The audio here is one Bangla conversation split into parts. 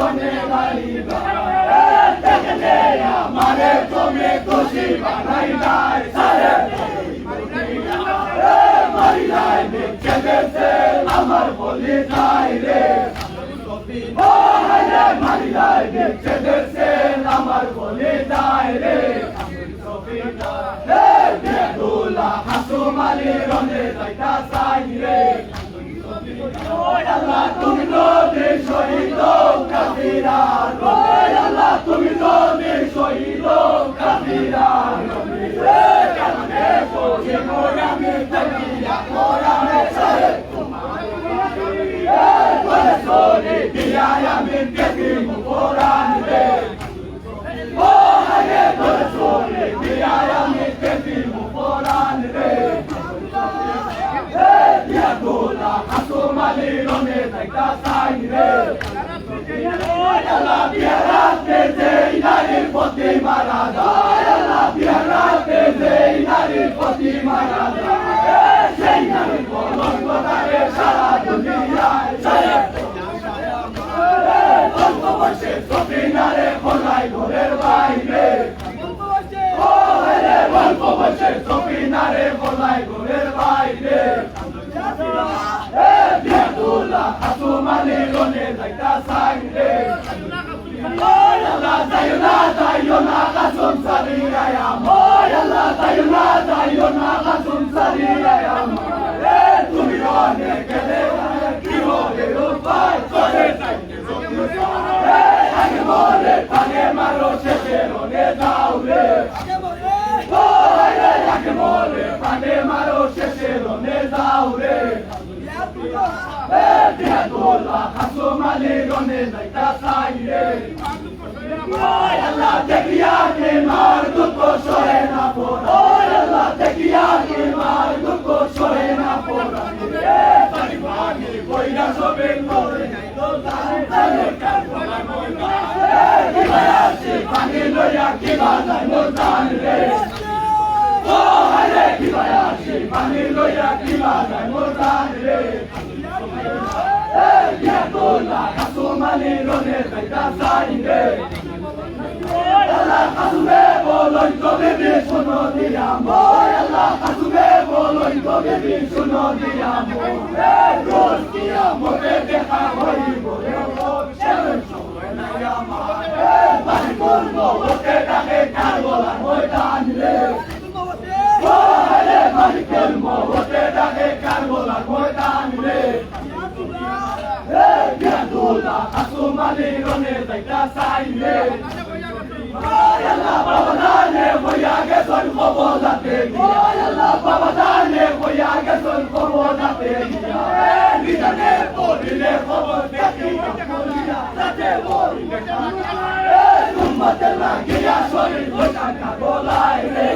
রনে গাইবা দেখলে আমারে তুমি খুশি বানাই নাই সারে মারি নাই দেখে গেছে আমার বলি নাই রে ও হায় মারি নাই দেখে গেছে আমার বলি নাই রে বেদুলা হাসু মালি রনে যাইতা চাই রে আল্লাহ তুমি নদী শহীদ কাফিরা আল্লাহ তুমি নদী শহীদ কাফিরা কেমনে বসে আমি থাকিয়া কোরআনে সারে তোমার সোনি দিয়া আমি দেখি কোরআন রে ও হায় তোর সোনি দিয়া আমি দেখি কোরআন রে বেদুলা হাসু মালি রনে যাইতা চাই রে আল্লাহ বিহারাতে যেই নারীর প্রতি মারা যায় আল্লাহ বিহারাতে যেই নারীর প্রতি মারা যায় সেই নারীর কলঙ্ক তারে সারা দুনিয়ায় সারে অল্প বয়সে সফিনারে খোলাই ঘরের বাইরে ও রে অল্প বয়সে সফিনারে খোলাই ঘরের বাইরে বেদুলা হাসু মালি রনে যাইতা চাই রে আল্লাহ যাইও না কাসুম সারিয়া আল্লাহ যাইও না কাসুম সারিয়া তুমি রনে গেলে কি হবে উপায় করে আগে মরে পানে মারো শেষে রনে যাও রে আগে মরে পানে মারো শেষে রনে যাও রে বেদুলা হাসু মালি রনে যাইতা চাই রে আল্লাহ দেখিয়া কে মার দুঃখ সহে না পড়া আল্লাহ দেখিয়া কে মার দুঃখ সহে না পড়া পারিবানি কইরা সবে করে পানি লইয়া কি বাজায় মোর জান রে ও হায় কি বায়াসি পানি লইয়া কি বাজায় মোর জান রে বেদুলা হাসু মালি রনে যাইতা চাই রে আল্লাহ হাসুবে বলই তবে বি শুনো দিয়াম আল্লাহ হাসুবে বলই তবে বি শুনো দিয়াম রোজ কিয়ামতে দেখা হইব রে সেবে সময় নাই আমার বাড়ি করব ওকে ডাকে কারবালা ময়দান রে ও রে বাড়ি করব ওকে ডাকে কারবালা ময়দান রে বেদুলা হাসু মালি রনে যাইতা চাই রে আল্লাহ বাবা জানে হইয়া গেছন কবজাতে গিয়া আল্লাহ বাবা জানে হইয়া গেছন কবজাতে গিয়া নিজানে পড়িলে খবর দেখি করিয়া তাতে বলিলে উম্মতে লাগিয়া শরীর বসাকা বলাই রে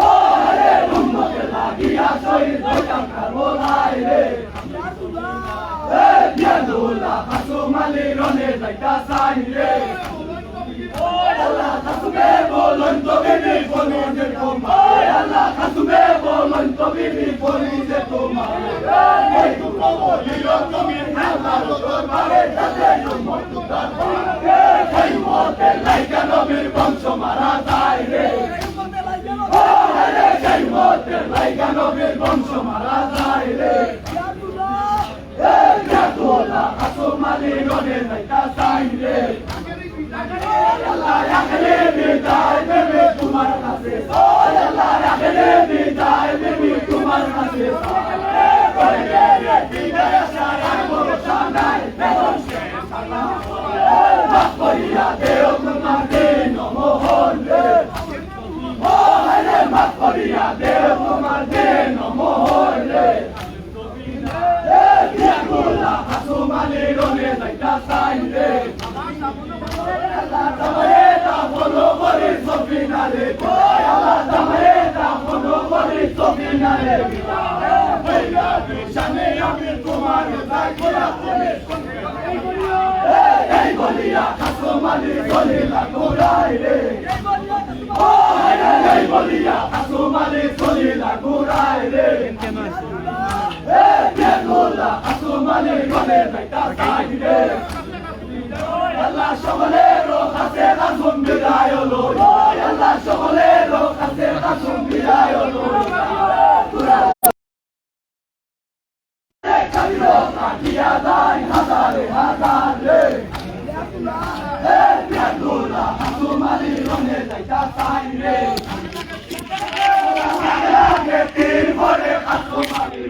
ও রে উম্মতে লাগিয়া শরীর বসাকা বলাই রে বেদুলা হাসু মালি রনে যাইতা চাই রে আল্লাহ হাসুবে বলন তবে বি বলি যে তোমার আল্লাহ হাসুবে বলন তবে বি বলি যে তোমার এই তো বলিও তুমি আল্লাহ দরবারে যাতে উম্মত দরবারে এই মতে লাইকা নবীর বংশ মারা যায় রে ও রে এই মতে লাইকা নবীর বংশ মারা যায় রে বেদুলা হাসু মালি রনে যাইতা চাই রে আল্লাহ রাখলে বিদায় দেবে তোমার কাছে আল্লাহ রাখলে বিদায় দেবে তোমার কাছে করে রে বিদায় সারা ভরসা নাই বেদন সে সালা মাফ করিয়া দেও তোমার দিন মোহন রে ও রে মাফ করিয়া দেও তোমার দিন মোহন রে বেদুলা হাসু মালি রনে যাইতা চাই রে আল্লাহ তোমারে তা বলো করে সফিনারে আল্লাহ তোমারে তা বলো করে সফিনারে হইয়া বিশানে আমি তোমার যাই করা তুমি এই বলিয়া হাসু মালি চলিলা ঘুরাই রে ও এই বলিয়া হাসু মালি চলিলা ঘুরাই রে বেদুলা হাসু মালি রনে যাইতা চাই রে আল্লাহ সকলের কাছে কাসুম বিদায় হলো আল্লাহ সকলের কাছে কাসুম বিদায় হলো কালিরো কাটিয়া যায় হাজারে হাজারে বিয়াদুল্লাহ কাসুম আলী রনে যাইতা চাই রে লাগে তীর ভরে কাসুম আলী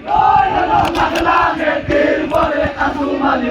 লাগে তীর ভরে কাসুম আলী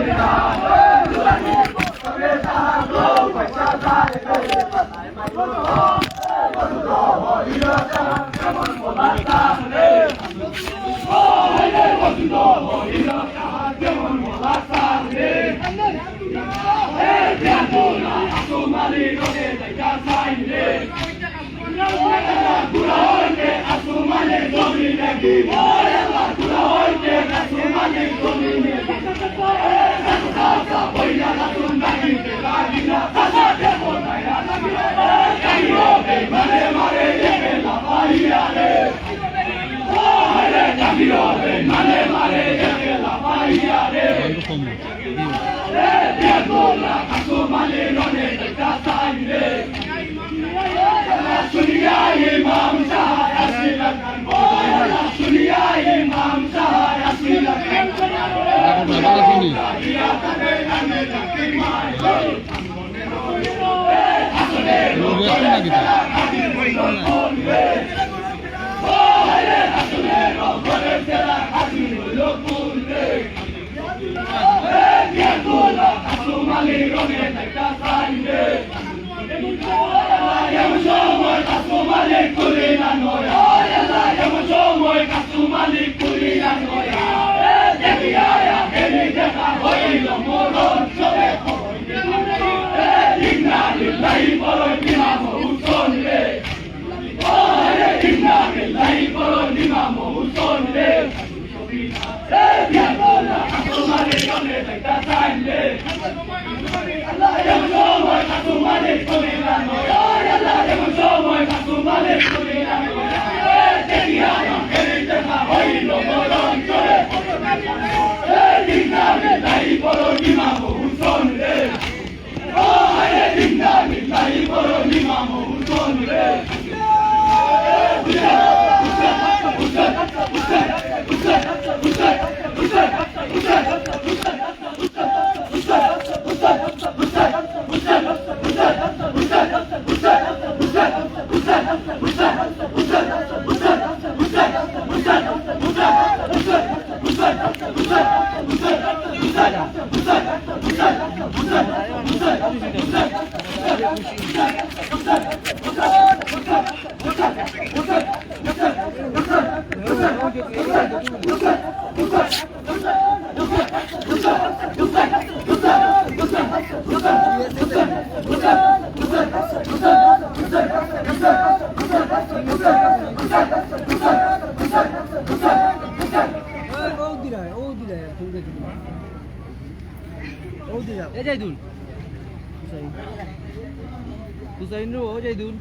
Husain, Husain,